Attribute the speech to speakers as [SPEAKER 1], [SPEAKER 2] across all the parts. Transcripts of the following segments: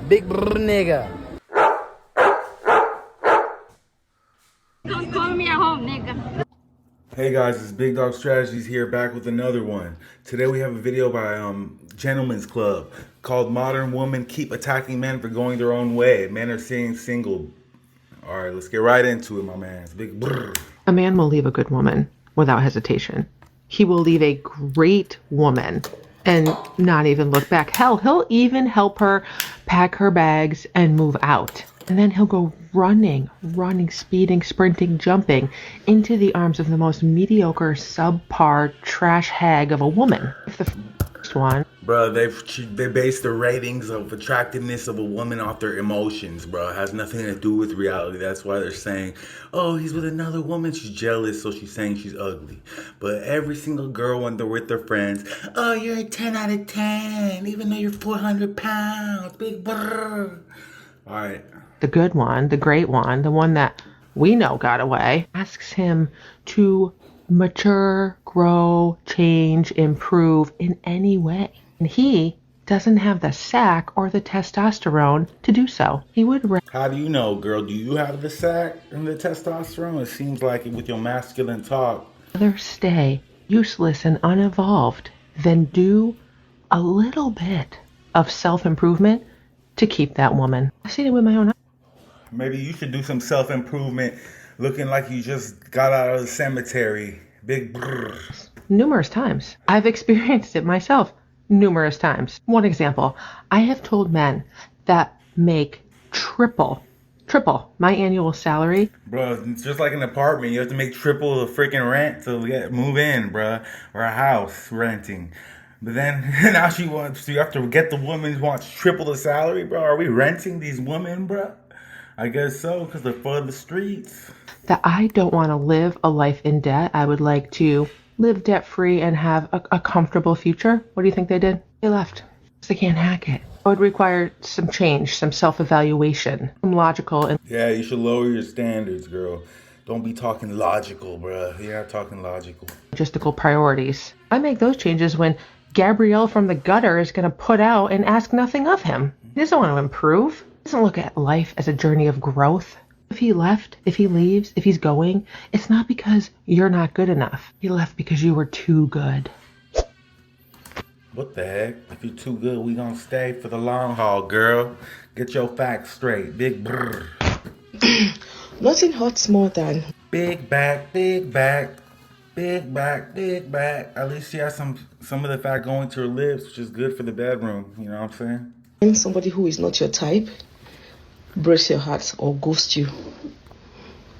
[SPEAKER 1] Big brr nigga.
[SPEAKER 2] Don't call me at home, nigga.
[SPEAKER 3] Hey guys, it's Big Dog Strategies here, back with another one. Today we have a video by Gentlemen's Club called Modern Women Keep Attacking Men for Going Their Own Way. Men are staying single. Alright, let's get right into it, my man. It's big brr.
[SPEAKER 4] A man will leave a good woman without hesitation. He will leave a great woman and not even look back. Hell, he'll even help her pack her bags and move out. And then he'll go running, speeding, sprinting, jumping into the arms of the most mediocre, subpar, trash hag of a woman. If the first one...
[SPEAKER 3] Bro, they base the ratings of attractiveness of a woman off their emotions, bro. It has nothing to do with reality. That's why they're saying, oh, he's with another woman, she's jealous, so she's saying she's ugly. But every single girl when they're with their friends, oh, you're a 10 out of 10, even though you're 400 pounds, big brr. All right.
[SPEAKER 4] The good one, the great one, the one that we know got away, asks him to mature, grow, change, improve in any way. And he doesn't have the sack or the testosterone to do so. He would
[SPEAKER 3] How do you know, girl? Do you have the sack and the testosterone? It seems like it with your masculine talk.
[SPEAKER 4] rather stay useless and unevolved than do a little bit of self-improvement to keep that woman. I've seen it with my own eyes.
[SPEAKER 3] Maybe you should do some self-improvement looking like you just got out of the cemetery. Big brr.
[SPEAKER 4] Numerous times. I've experienced it myself numerous times. One example, I have told men that make triple my annual salary.
[SPEAKER 3] Bro, it's just like an apartment. You have to make triple the freaking rent to move in, bro. Or a house renting. But then now you have to get the woman who wants triple the salary, bro. Are we renting these women, bro? I guess so, because they're for the streets.
[SPEAKER 4] That I don't want to live a life in debt. I would like to live debt-free and have a comfortable future. What do you think they did? They left. They can't hack it. It would require some change, some self-evaluation, some logical and...
[SPEAKER 3] Yeah, you should lower your standards, girl. Don't be talking logical, bro. You're not talking logical.
[SPEAKER 4] Logistical priorities. I make those changes when Gabrielle from the gutter is going to put out and ask nothing of him. He doesn't want to improve. He doesn't look at life as a journey of growth. If he left, if he leaves, if he's going, it's not because you're not good enough. He left because you were too good.
[SPEAKER 3] What the heck? If you're too good, we gonna stay for the long haul, girl. Get your facts straight. Big brr.
[SPEAKER 5] Nothing hurts more than
[SPEAKER 3] Big back, big back, big back, big back. At least she has some of the fat going to her lips, which is good for the bedroom. You know what I'm saying?
[SPEAKER 5] when somebody who is not your type breaks your heart or ghosts you.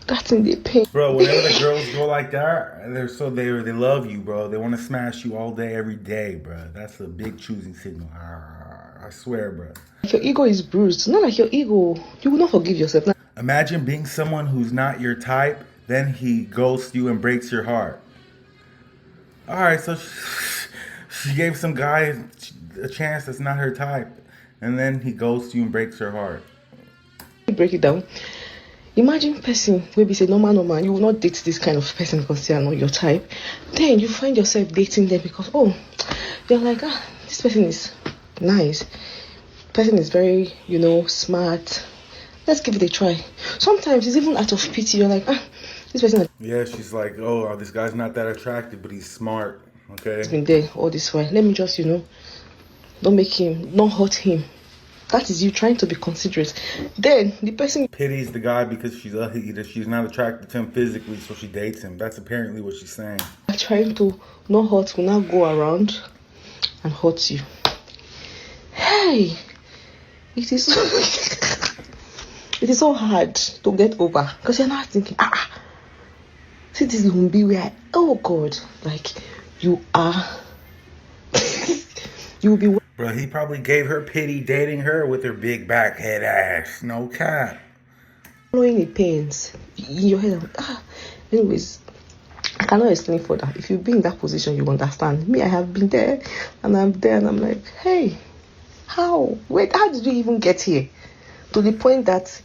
[SPEAKER 5] That's in the pain.
[SPEAKER 3] Bro, whenever the girls go like that, they love you, bro. They want to smash you all day, every day, bro. That's a big choosing signal. I swear, bro.
[SPEAKER 5] If your ego is bruised, not like your ego, you will not forgive yourself.
[SPEAKER 3] Imagine being someone who's not your type, then he ghosts you and breaks your heart. All right, so she gave some guy a chance that's not her type, and then he ghosts you and breaks her heart.
[SPEAKER 5] Break it down. Imagine person maybe say normal, you will not date this kind of person because they are not your type. Then you find yourself dating them because you're like, this person is nice. Person is very, smart. Let's give it a try. Sometimes it's even out of pity. You're like, this person
[SPEAKER 3] Yeah, she's like, oh, this guy's not that attractive, but he's smart. Okay.
[SPEAKER 5] has been there all this while. Let me just, don't hurt him. That is you trying to be considerate. Then the person
[SPEAKER 3] Pities the guy because she's not attracted to him physically, so she dates him. That's apparently what she's saying.
[SPEAKER 5] trying to not hurt will now go around and hurt you. Hey, it is it is so hard to get over because you're not thinking, see this will be where oh God, like you are you will be
[SPEAKER 3] Bro, he probably gave her pity dating her with her big back head ass. No cap.
[SPEAKER 5] following the pains in your head. Anyways, I cannot explain for that. If you be in that position, you understand. Me, I have been there, and I'm there, and I'm like, hey, how? Wait, how did we even get here? To the point that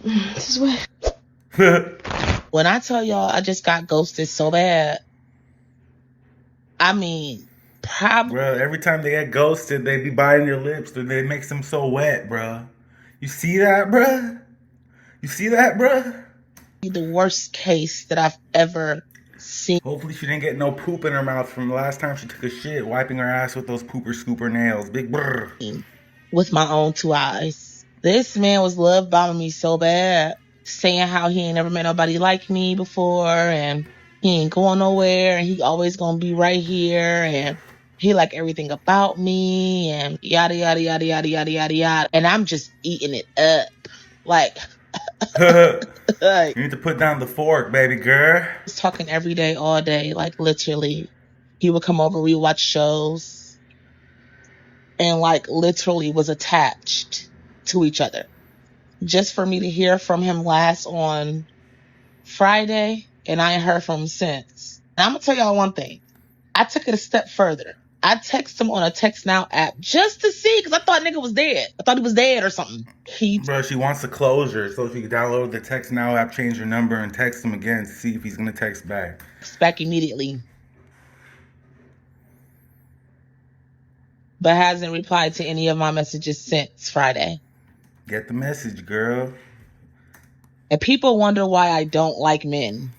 [SPEAKER 5] this is where.
[SPEAKER 6] When I tell y'all I just got ghosted so bad, I mean, probably.
[SPEAKER 3] Bro, every time they get ghosted, they be biting their lips. They make them so wet, bro. You see that, bruh? You see that, bruh?
[SPEAKER 6] The worst case that I've ever seen.
[SPEAKER 3] Hopefully she didn't get no poop in her mouth from the last time she took a shit, wiping her ass with those pooper scooper nails. Big brr.
[SPEAKER 6] With my own two eyes. This man was love bombing me so bad, saying how he ain't never met nobody like me before, and he ain't going nowhere, and he always gonna be right here, and he like everything about me, and yada yada yada yada yada yada yada. And I'm just eating it up. Like
[SPEAKER 3] You need to put down the fork, baby girl.
[SPEAKER 6] he's talking every day, all day, like literally. He would come over, we would watch shows, and like literally was attached to each other. Just for me to hear from him last on Friday, and I ain't heard from him since. And I'm gonna tell y'all one thing. I took it a step further. I texted him on a Text Now app just to see, because I thought nigga was dead. I thought he was dead or something. He
[SPEAKER 3] Bro, she wants the closure, so she can download the Text Now app, change her number, and text him again to see if he's gonna text back.
[SPEAKER 6] texts back immediately, but hasn't replied to any of my messages since Friday.
[SPEAKER 3] Get the message, girl.
[SPEAKER 6] And people wonder why I don't like men.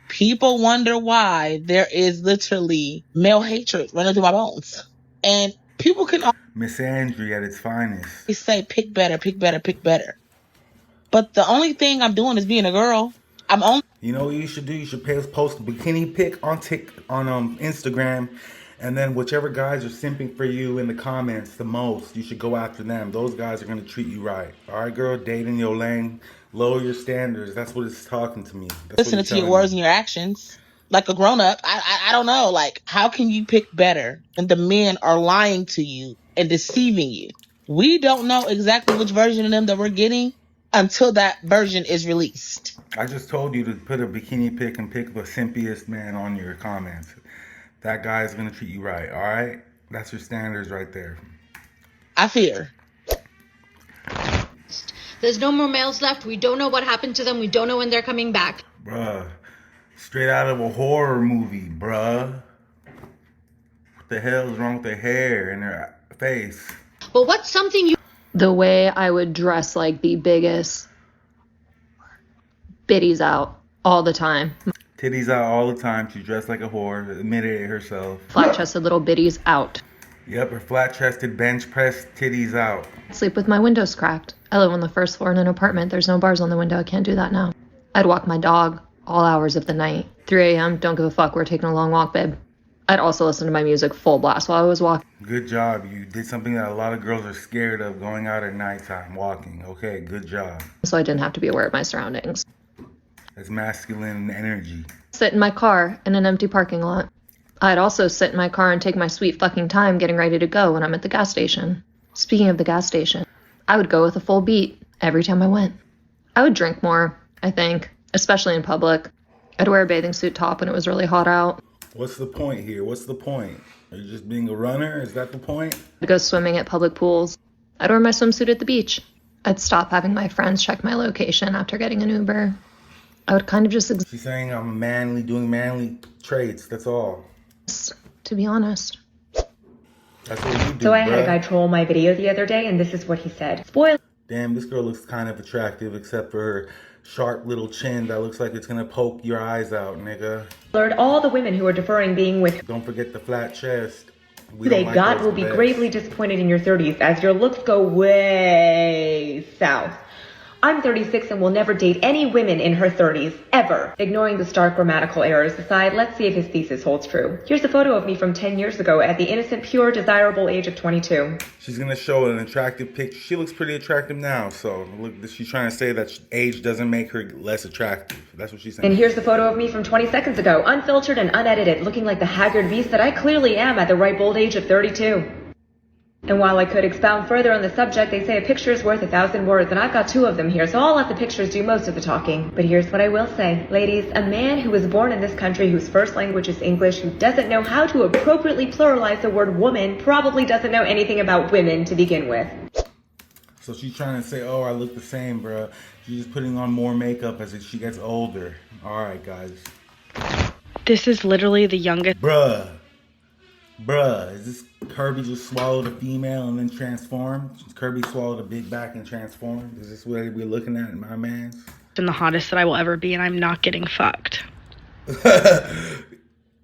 [SPEAKER 6] People wonder why there is literally male hatred running through my bones. And people can
[SPEAKER 3] Misandry at its finest.
[SPEAKER 6] always say, pick better, pick better, pick better. But the only thing I'm doing is being a girl. I'm only...
[SPEAKER 3] You know what you should do? You should post a bikini pic on Instagram, and then whichever guys are simping for you in the comments the most, you should go after them. Those guys are gonna treat you right. All right, girl, dating your lane, lower your standards. That's what it's talking to me. That's
[SPEAKER 6] listening to your words and your actions like a grown-up. I don't know. Like, how can you pick better when the men are lying to you and deceiving you? We don't know exactly which version of them that we're getting until that version is released.
[SPEAKER 3] I just told you to put a bikini pic and pick the simpiest man on your comments. That guy is gonna treat you right, all right? That's your standards right there.
[SPEAKER 6] I fear.
[SPEAKER 2] There's no more males left. We don't know what happened to them. We don't know when they're coming back.
[SPEAKER 3] Bruh, straight out of a horror movie, bruh. What the hell is wrong with their hair and their face?
[SPEAKER 2] But what's something you...
[SPEAKER 1] The way I would dress like the biggest bitties out all the time.
[SPEAKER 3] Titties out all the time. She dressed like a whore. Admitted it herself.
[SPEAKER 1] Flat-chested little bitties out.
[SPEAKER 3] Yep, her flat-chested bench press titties out.
[SPEAKER 1] Sleep with my windows cracked. I live on the first floor in an apartment. There's no bars on the window. I can't do that now. I'd walk my dog all hours of the night. 3 a.m., don't give a fuck. We're taking a long walk, babe. I'd also listen to my music full blast while I was walking.
[SPEAKER 3] Good job. You did something that a lot of girls are scared of, going out at nighttime, walking. Okay, good job.
[SPEAKER 1] So I didn't have to be aware of my surroundings.
[SPEAKER 3] That's masculine energy.
[SPEAKER 1] Sit in my car in an empty parking lot. I'd also sit in my car and take my sweet fucking time getting ready to go when I'm at the gas station. Speaking of the gas station, I would go with a full beat every time I went. I would drink more, I think, especially in public. I'd wear a bathing suit top when it was really hot out.
[SPEAKER 3] What's the point here? What's the point? Are you just being a runner? Is that the point?
[SPEAKER 1] I'd go swimming at public pools. I'd wear my swimsuit at the beach. I'd stop having my friends check my location after getting an Uber. I would kind of just
[SPEAKER 3] She's saying I'm manly, doing manly traits. That's all.
[SPEAKER 1] to be honest.
[SPEAKER 3] That's what you do,
[SPEAKER 7] So I had a
[SPEAKER 3] bruh.
[SPEAKER 7] guy troll my video the other day, and this is what he said. Spoiler
[SPEAKER 3] Damn, this girl looks kind of attractive, except for her sharp little chin that looks like it's gonna poke your eyes out, nigga.
[SPEAKER 7] alert, all the women who are deferring being with
[SPEAKER 3] Don't forget the flat chest. We
[SPEAKER 7] who they
[SPEAKER 3] don't like
[SPEAKER 7] got
[SPEAKER 3] those
[SPEAKER 7] will be
[SPEAKER 3] best.
[SPEAKER 7] gravely disappointed in your 30s as your looks go way south. I'm 36 and will never date any women in her 30s, ever. Ignoring the stark grammatical errors aside, let's see if his thesis holds true. Here's a photo of me from 10 years ago at the innocent, pure, desirable age of 22.
[SPEAKER 3] She's gonna show an attractive picture. She looks pretty attractive now, so look, she's trying to say that age doesn't make her less attractive. That's what she's saying.
[SPEAKER 7] And here's the photo of me from 20 seconds ago, unfiltered and unedited, looking like the haggard beast that I clearly am at the ripe old age of 32. And while I could expound further on the subject, they say a picture is worth 1,000 words, and I've got 2 of them here, so I'll let the pictures do most of the talking. But here's what I will say. Ladies, a man who was born in this country whose first language is English, who doesn't know how to appropriately pluralize the word woman, probably doesn't know anything about women to begin with.
[SPEAKER 3] So she's trying to say, oh, I look the same, bruh. She's just putting on more makeup as she gets older. All right, guys.
[SPEAKER 8] This is literally the youngest.
[SPEAKER 3] Bruh. Bruh, is this Kirby just swallowed a female and then transformed? Kirby swallowed a big back and transformed? Is this what we're looking at, my man?
[SPEAKER 8] I'm the hottest that I will ever be, and I'm not getting fucked.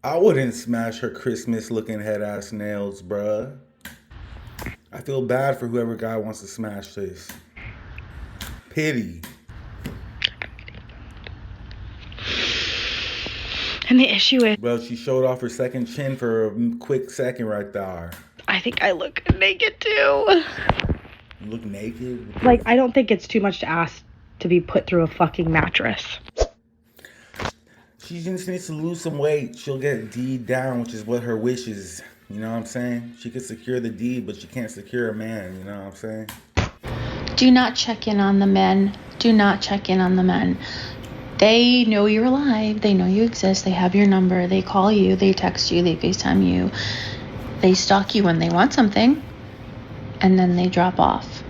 [SPEAKER 3] I wouldn't smash her Christmas-looking head-ass nails, bruh. I feel bad for whoever guy wants to smash this. Pity.
[SPEAKER 8] And the issue is,
[SPEAKER 3] Bro, she showed off her second chin for a quick second right there.
[SPEAKER 8] I think I look naked too.
[SPEAKER 3] You look naked?
[SPEAKER 8] Like, I don't think it's too much to ask to be put through a fucking mattress.
[SPEAKER 3] She just needs to lose some weight. She'll get deed down, which is what her wish is. You know what I'm saying? She could secure the deed, but she can't secure a man. You know what I'm saying?
[SPEAKER 9] Do not check in on the men. Do not check in on the men. They know you're alive. They know you exist. They have your number. They call you. They text you. They FaceTime you. They stalk you when they want something. And then they drop off.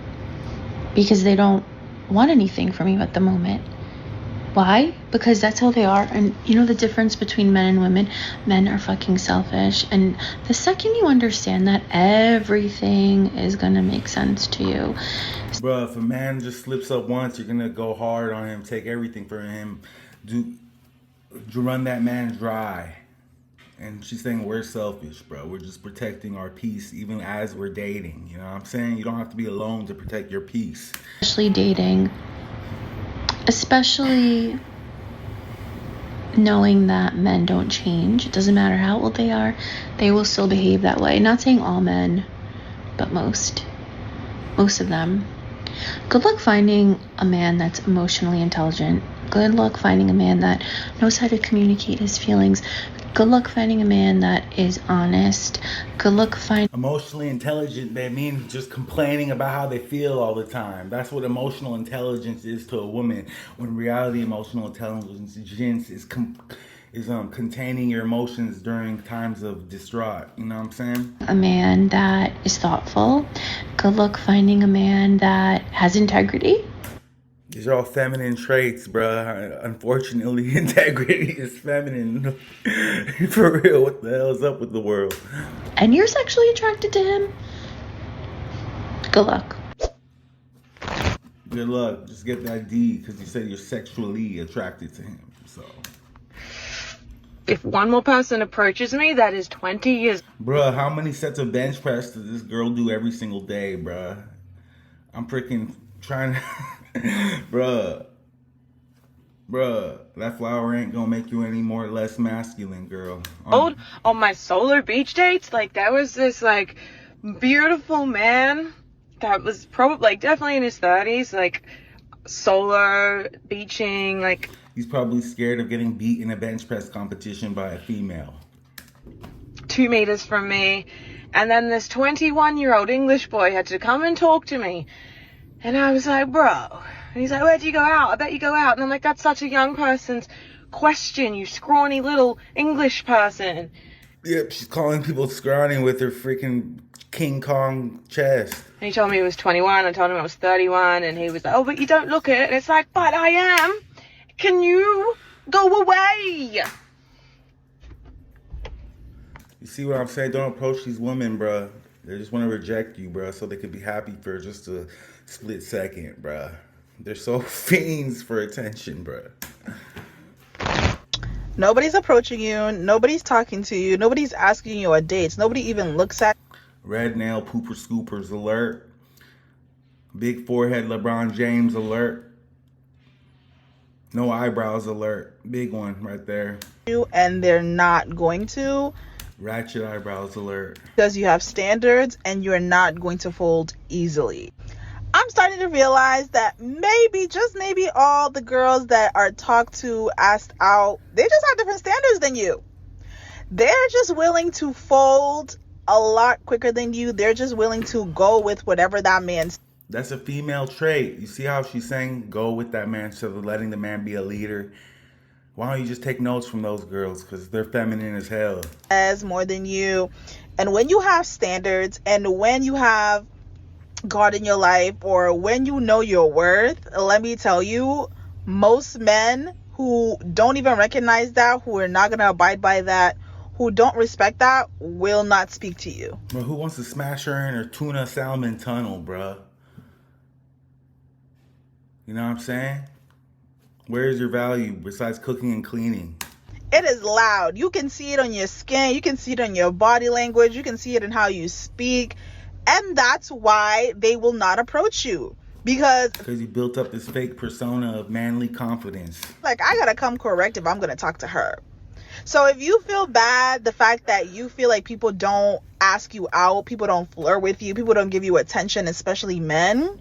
[SPEAKER 9] Because they don't want anything from you at the moment. Why? Because that's how they are. And you know the difference between men and women? Men are fucking selfish. And the second you understand that, everything is going to make sense to you.
[SPEAKER 3] Bro, if a man just slips up once, you're going to go hard on him, take everything from him, run that man dry. And she's saying we're selfish, bro. We're just protecting our peace even as we're dating. You know what I'm saying? You don't have to be alone to protect your peace.
[SPEAKER 9] Especially dating. Especially knowing that men don't change. It doesn't matter how old they are. They will still behave that way. Not saying all men, but most. Most of them. Good luck finding a man that's emotionally intelligent. Good luck finding a man that knows how to communicate his feelings. Good luck finding a man that is honest. Good luck finding...
[SPEAKER 3] Emotionally intelligent, they mean just complaining about how they feel all the time. That's what emotional intelligence is to a woman. When in reality, emotional intelligence is containing your emotions during times of distraught. You know what I'm saying?
[SPEAKER 9] A man that is thoughtful. Good luck finding a man that has integrity.
[SPEAKER 3] These are all feminine traits, bruh. Unfortunately, integrity is feminine. For real, what the hell is up with the world?
[SPEAKER 9] And you're sexually attracted to him? Good luck.
[SPEAKER 3] Good luck. Just get that D, because you said you're sexually attracted to him, so...
[SPEAKER 10] If one more person approaches me, that is 20 years.
[SPEAKER 3] Bruh, how many sets of bench press does this girl do every single day, bruh? I'm freaking trying to... Bruh, that flower ain't gonna make you any more or less masculine, girl.
[SPEAKER 10] On my solo beach dates, like, there was this, like, beautiful man that was probably, like, definitely in his 30s, like, solo beaching, like...
[SPEAKER 3] He's probably scared of getting beat in a bench press competition by a female.
[SPEAKER 10] 2 meters from me. And then this 21-year-old English boy had to come and talk to me. And I was like, bro. And he's like, where do you go out? I bet you go out. And I'm like, that's such a young person's question, you scrawny little English person.
[SPEAKER 3] Yep, she's calling people scrawny with her freaking King Kong chest.
[SPEAKER 10] And he told me he was 21. I told him I was 31. And he was like, oh, but you don't look it. And it's like, but I am. Can you go away?
[SPEAKER 3] You see what I'm saying? Don't approach these women, bruh. They just want to reject you, bruh, so they could be happy for just a split second, bruh. They're so fiends for attention, bruh.
[SPEAKER 6] Nobody's approaching you. Nobody's talking to you. Nobody's asking you a date. Nobody even looks at...
[SPEAKER 3] Red nail pooper scoopers alert. Big forehead LeBron James alert. No eyebrows alert. Big one right there.
[SPEAKER 6] you, and they're not going to.
[SPEAKER 3] Ratchet eyebrows alert.
[SPEAKER 6] Because you have standards and you're not going to fold easily. I'm starting to realize that maybe, just maybe, all the girls that are talked to, asked out, they just have different standards than you. They're just willing to fold a lot quicker than you. They're just willing to go with whatever that man's.
[SPEAKER 3] That's a female trait. You see how she's saying go with that man instead of letting the man be a leader? Why don't you just take notes from those girls? Because they're feminine as hell.
[SPEAKER 6] As more than you. And when you have standards and when you have God in your life, or when you know your worth, let me tell you, most men who don't even recognize that, who are not going to abide by that, who don't respect that will not speak to you.
[SPEAKER 3] Bro, who wants to smash her in her tuna salmon tunnel, bruh? You know what I'm saying? Where is your value besides cooking and cleaning?
[SPEAKER 6] It is loud. You can see it on your skin. You can see it on your body language. You can see it in how you speak. And that's why they will not approach you. Because
[SPEAKER 3] you built up this fake persona of manly confidence.
[SPEAKER 6] Like, I gotta come correct if I'm gonna talk to her. So if you feel bad, the fact that you feel like people don't ask you out, people don't flirt with you, people don't give you attention, especially men,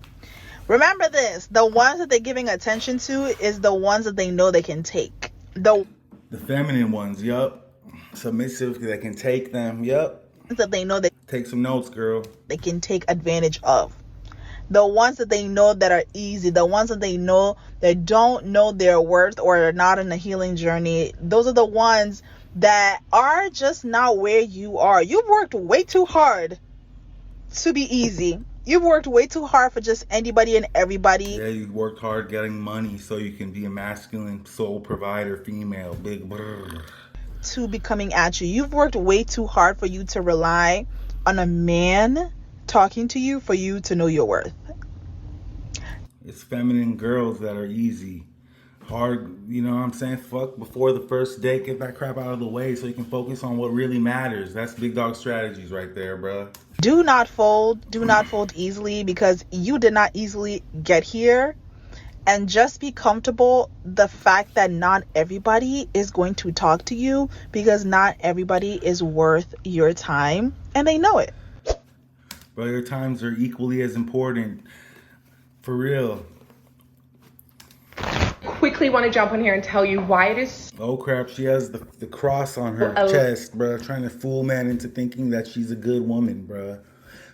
[SPEAKER 6] remember this: the ones that they're giving attention to is the ones that they know they can take. The
[SPEAKER 3] feminine ones, yup. Submissive, that can take them, yup.
[SPEAKER 6] That they know they
[SPEAKER 3] take some notes, girl.
[SPEAKER 6] They can take advantage of. The ones that they know that are easy, the ones that they know that don't know their worth or are not in a healing journey, those are the ones that are just not where you are. You've worked way too hard to be easy. You've worked way too hard for just anybody and everybody.
[SPEAKER 3] Yeah, you worked hard getting money so you can be a masculine sole provider female. Big brr.
[SPEAKER 6] To be coming at you. You've worked way too hard for you to rely on a man talking to you for you to know your worth.
[SPEAKER 3] It's feminine girls that are easy. Hard, you know what I'm saying? Fuck before the first date, get that crap out of the way so you can focus on what really matters. That's big dog strategies right there, bro.
[SPEAKER 6] Do not fold easily, because you did not easily get here. And just be comfortable the fact that not everybody is going to talk to you, because not everybody is worth your time, and they know it.
[SPEAKER 3] Bro, your times are equally as important. For real.
[SPEAKER 11] Quickly want to jump on here and tell you why it is.
[SPEAKER 3] Oh crap, she has the cross on her chest, bro, trying to fool men into thinking that she's a good woman, bro.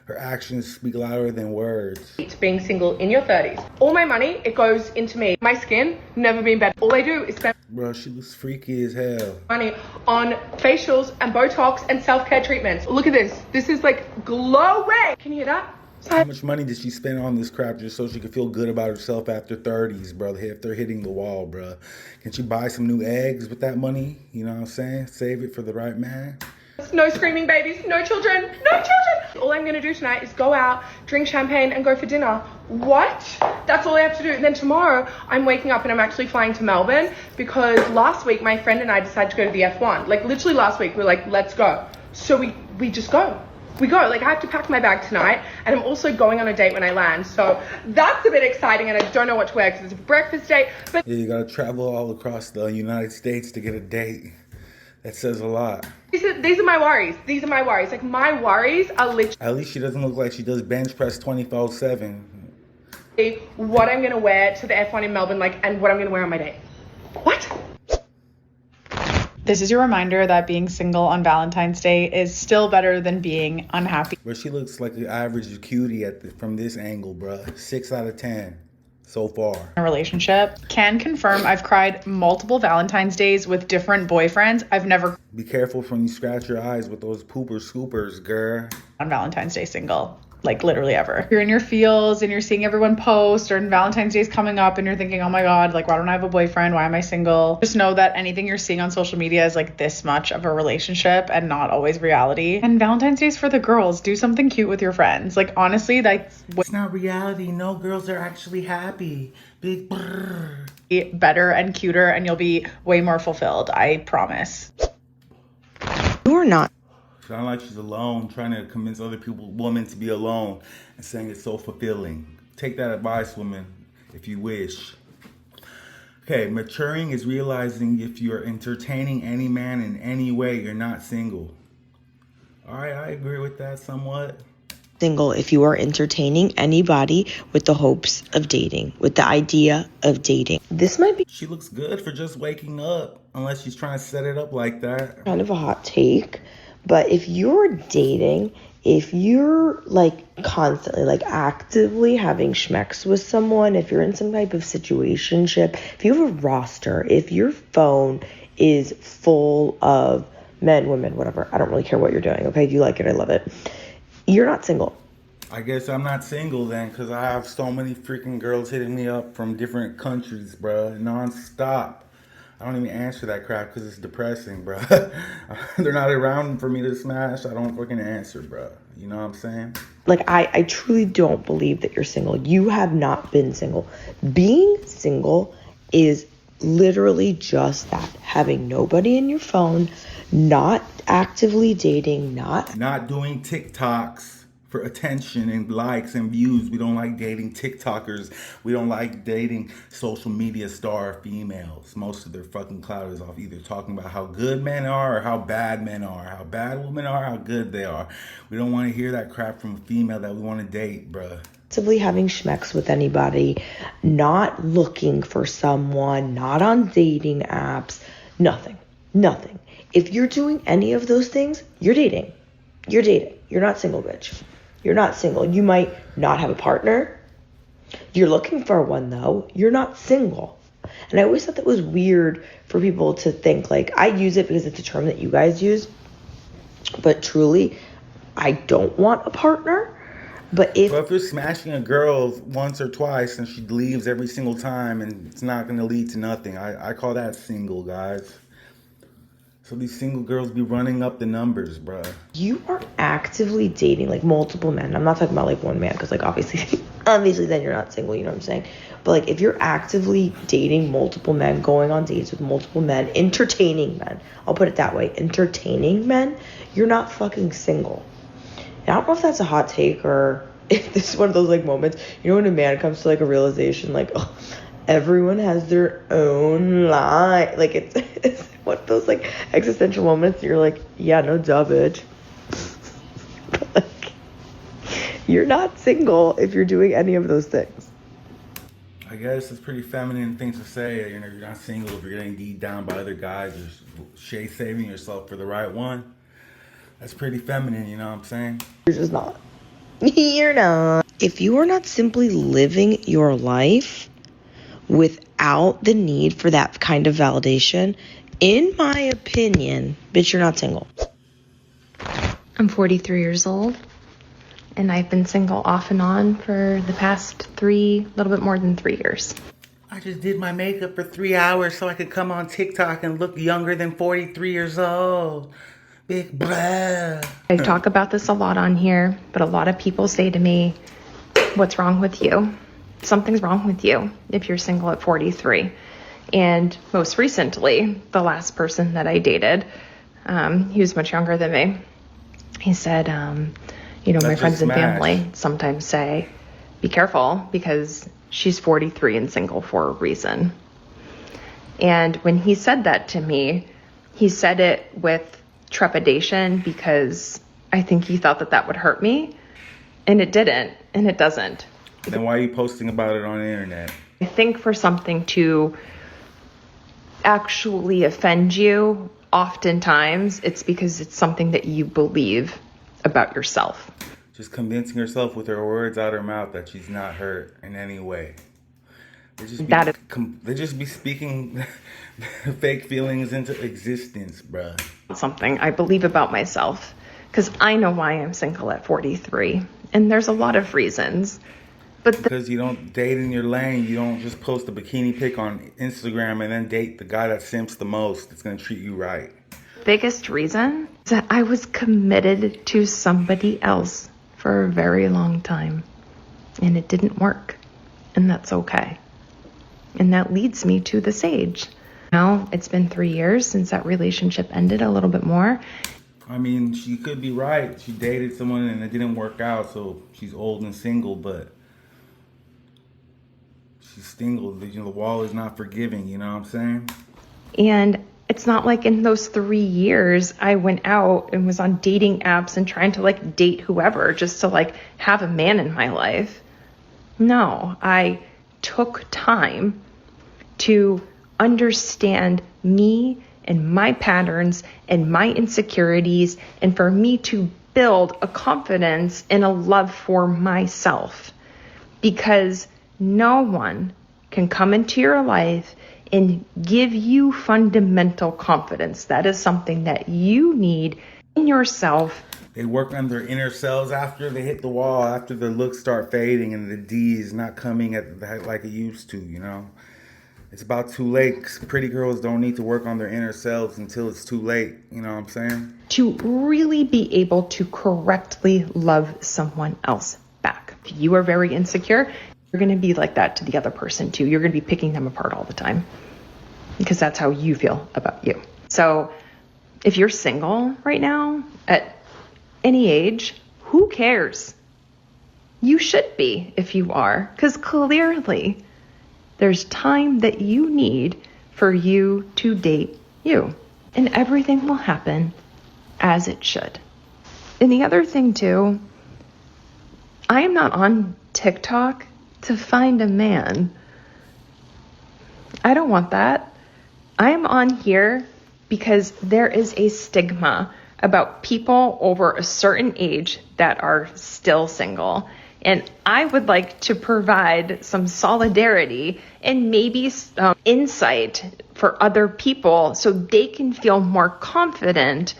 [SPEAKER 3] Her actions speak louder than words.
[SPEAKER 11] It's being single in your 30s. All my money, it goes into me. My skin, never been better. All I do is spend
[SPEAKER 3] Bro, she looks freaky as hell.
[SPEAKER 11] money on facials and Botox and self-care treatments. Look at this. This is like glowing. Can you hear that?
[SPEAKER 3] How much money did she spend on this crap just so she could feel good about herself after 30s, bro? If they're hitting the wall, bro. Can she buy some new eggs with that money? You know what I'm saying? Save it for the right man.
[SPEAKER 11] No screaming babies, no children, no children. All I'm going to do tonight is go out, drink champagne and go for dinner. What? That's all I have to do. And then tomorrow I'm waking up and I'm actually flying to Melbourne, because last week my friend and I decided to go to the F1. Like literally last week we were like, let's go. So we just go. We go. Like I have to pack my bag tonight, and I'm also going on a date when I land. So that's a bit exciting, and I don't know what to wear because it's a breakfast date. But
[SPEAKER 3] yeah, you gotta travel all across the United States to get a date. That says a lot.
[SPEAKER 11] These are my worries. These are my worries. Like my worries are literally.
[SPEAKER 3] At least she doesn't look like she does bench press 24/7.
[SPEAKER 11] What I'm gonna wear to the F1 in Melbourne, like, and what I'm gonna wear on my date. What?
[SPEAKER 12] This is your reminder that being single on Valentine's Day is still better than being unhappy.
[SPEAKER 3] But she looks like the average cutie from this angle, bruh. 6 out of 10 so far.
[SPEAKER 12] A relationship. Can confirm I've cried multiple Valentine's Days with different boyfriends. I've never.
[SPEAKER 3] Be careful when you scratch your eyes with those pooper scoopers, girl.
[SPEAKER 12] On Valentine's Day single. Like literally ever. You're in your feels and you're seeing everyone post, or Valentine's Day is coming up and you're thinking, oh my God, like why don't I have a boyfriend? Why am I single? Just know that anything you're seeing on social media is like this much of a relationship and not always reality. And Valentine's Day is for the girls. Do something cute with your friends. Like honestly, that's
[SPEAKER 3] it's not reality. No girls are actually happy. Big brrr.
[SPEAKER 12] Better and cuter, and you'll be way more fulfilled. I promise.
[SPEAKER 5] You're not.
[SPEAKER 3] Sound like she's alone, trying to convince other women to be alone, and saying it's so fulfilling. Take that advice, women, if you wish. Okay, maturing is realizing if you're entertaining any man in any way, you're not single. All right, I agree with that somewhat.
[SPEAKER 5] Single if you are entertaining anybody with the hopes of dating, with the idea of dating. This might be.
[SPEAKER 3] She looks good for just waking up, unless she's trying to set it up like that.
[SPEAKER 5] Kind of a hot take. But if you're dating, if you're like constantly, like actively having schmecks with someone, if you're in some type of situationship, if you have a roster, if your phone is full of men, women, whatever, I don't really care what you're doing, okay? If you like it, I love it. You're not single.
[SPEAKER 3] I guess I'm not single then, because I have so many freaking girls hitting me up from different countries, bruh, non-stop. I don't even answer that crap because it's depressing, bro. They're not around for me to smash. I don't fucking answer, bro. You know what I'm saying?
[SPEAKER 13] Like, I truly don't believe that you're single. You have not been single. Being single is literally just that. Having nobody in your phone, not actively dating, not
[SPEAKER 3] doing TikToks for attention and likes and views. We don't like dating TikTokers. We don't like dating social media star females. Most of their fucking clout is off either talking about how good men are or how bad men are, how bad women are, how good they are. We don't want to hear that crap from a female that we want to date, bruh.
[SPEAKER 13] actively having schmex with anybody, not looking for someone, not on dating apps, nothing. If you're doing any of those things, you're dating. You're dating. You're not single, bitch. You're not single. You might not have a partner. You're looking for one, though. You're not single. And I always thought that was weird for people to think, like, I use it because it's a term that you guys use. But truly, I don't want a partner. But if
[SPEAKER 3] you're smashing a girl once or twice and she leaves every single time and it's not going to lead to nothing, I call that single, guys. So these single girls be running up the numbers, bruh.
[SPEAKER 13] You are actively dating, like, multiple men. I'm not talking about, like, one man, because, like, obviously then you're not single, you know what I'm saying? But, like, if you're actively dating multiple men, going on dates with multiple men, entertaining men, I'll put it that way, entertaining men, you're not fucking single. And I don't know if that's a hot take or if this is one of those, like, moments, you know, when a man comes to, like, a realization, like, oh, everyone has their own life. Like, it's one of those, like, existential moments. You're like, yeah, no duh, bitch. But, like, you're not single if you're doing any of those things.
[SPEAKER 3] I guess it's pretty feminine thing to say. You know, you're not single if you're getting beat down by other guys or saving yourself for the right one. That's pretty feminine, you know what I'm saying?
[SPEAKER 13] You're just not. You're not. If you are not simply living your life without the need for that kind of validation, in my opinion, bitch, you're not single.
[SPEAKER 14] I'm 43 years old, and I've been single off and on for the past little bit more than 3 years.
[SPEAKER 3] I just did my makeup for 3 hours so I could come on TikTok and look younger than 43 years old. Big blah.
[SPEAKER 14] I talk about this a lot on here, but a lot of people say to me, what's wrong with you? Something's wrong with you if you're single at 43. And most recently, the last person that I dated, he was much younger than me. He said, my friends and family sometimes say, be careful because she's 43 and single for a reason. And when he said that to me, he said it with trepidation because I think he thought that would hurt me. And it didn't, and it doesn't.
[SPEAKER 3] Then why are you posting about it on the internet?
[SPEAKER 14] I think for something to actually offend you, oftentimes it's because it's something that you believe about yourself.
[SPEAKER 3] Just convincing herself with her words out her mouth that she's not hurt in any way. They just be speaking fake feelings into existence, bruh.
[SPEAKER 14] Something I believe about myself because I know why I'm single at 43, and there's a lot of reasons. But
[SPEAKER 3] because you don't date in your lane, you don't just post a bikini pic on Instagram and then date the guy that simps the most. It's gonna treat you right.
[SPEAKER 14] Biggest reason is that I was committed to somebody else for a very long time, and it didn't work, and that's okay. And that leads me to this age. Now it's been 3 years since that relationship ended, a little bit more.
[SPEAKER 3] I mean, she could be right. She dated someone and it didn't work out, so she's old and single, but she's single. The wall is not forgiving, you know what I'm saying?
[SPEAKER 14] And it's not like in those 3 years I went out and was on dating apps and trying to like date whoever just to like have a man in my life. No, I took time to understand me and my patterns and my insecurities, and for me to build a confidence and a love for myself. Because no one can come into your life and give you fundamental confidence. That is something that you need in yourself.
[SPEAKER 3] They work on their inner selves after they hit the wall, after the looks start fading and the D is not coming at like it used to, you know? it's about too late. 'Cause pretty girls don't need to work on their inner selves until it's too late. You know what I'm saying?
[SPEAKER 14] To really be able to correctly love someone else back. If you are very insecure, you're going to be like that to the other person too. You're going to be picking them apart all the time because that's how you feel about you. So if you're single right now at any age, who cares? You should be if you are, because clearly there's time that you need for you to date you, and everything will happen as it should. And the other thing too, I am not on TikTok to find a man. I don't want that. I am on here because there is a stigma about people over a certain age that are still single. And I would like to provide some solidarity and maybe some insight for other people so they can feel more confident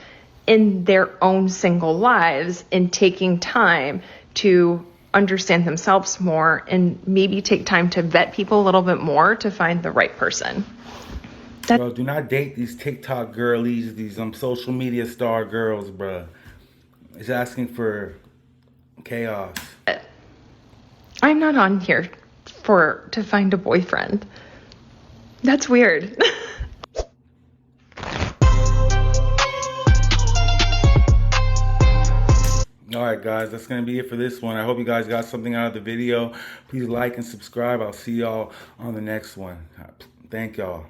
[SPEAKER 14] in their own single lives and taking time to understand themselves more and maybe take time to vet people a little bit more to find the right person.
[SPEAKER 3] Bro, do not date these TikTok girlies, these social media star girls, bro. It's asking for chaos.
[SPEAKER 14] I'm not on here to find a boyfriend. That's weird.
[SPEAKER 3] Alright guys, that's going to be it for this one. I hope you guys got something out of the video. Please like and subscribe. I'll see y'all on the next one. Thank y'all.